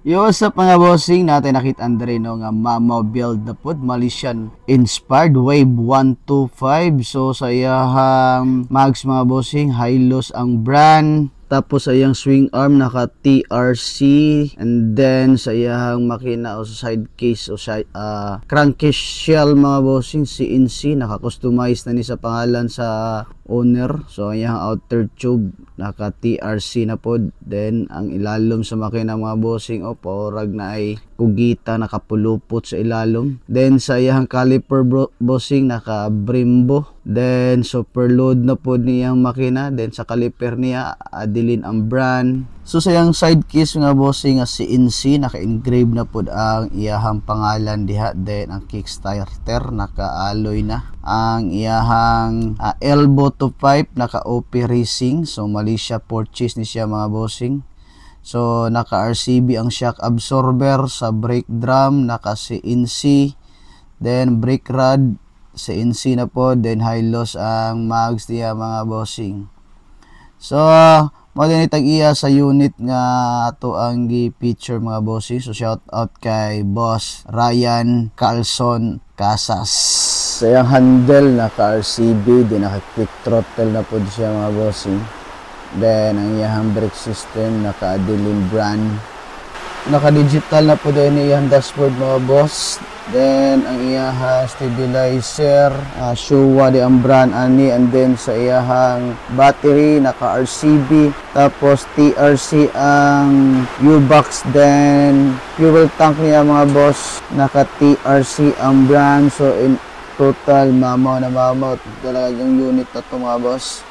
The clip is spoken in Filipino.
Yo, what's up mga bossing? Natin nakita andre no nga Mamaw build na pod Malaysian inspired Wave 125. So sa iyang mags mga bossing, Hylos ang brand. Tapos sa iyang swing arm naka TRC, and then sa iyang makina o side case o crankcase shell mga bossing CNC, naka-customize na ni sa pangalan sa owner. So ang iyang outer tube naka TRC na pod. Then ang ilalom sa makina mga bossing porag na ay kugita, nakapulupot sa ilalom. Then sa iyang caliper bossing naka Brembo. Then super load na pod niyang makina. Then sa caliper niya adilin ang brand. So sa iyang side case nga bossing nga CNC, naka-engrave na pod ang iyahang pangalan diha. Then ang kickstarter naka-alloy na. Ang iyahang elbow to pipe naka-OP Racing. So Malaysia purchase ni siya mga bossing. So naka-RCB ang shock absorber. Sa brake drum naka CNC. Then brake rod CNC na po. Then Hylos ang mags niya mga bossing. So malinitag iya sa unit nga ato ang gi-feature mga bossing. So shout out kay Boss Ryan Carlson Casas. Sa iyang handle naka RCB, din naka quick throttle na po siya mga bossing. Then ang iyang brake system naka Adeline brand. Naka digital na po din iyang dashboard mga boss. Then ang iyahang stabilizer Showa di ang brand ani, and then sa iyahang battery naka RCB, tapos TRC ang U-box. Then fuel tank niya mga boss naka TRC ang brand. So in total mamaw na mamaw talaga yung unit na to mga boss.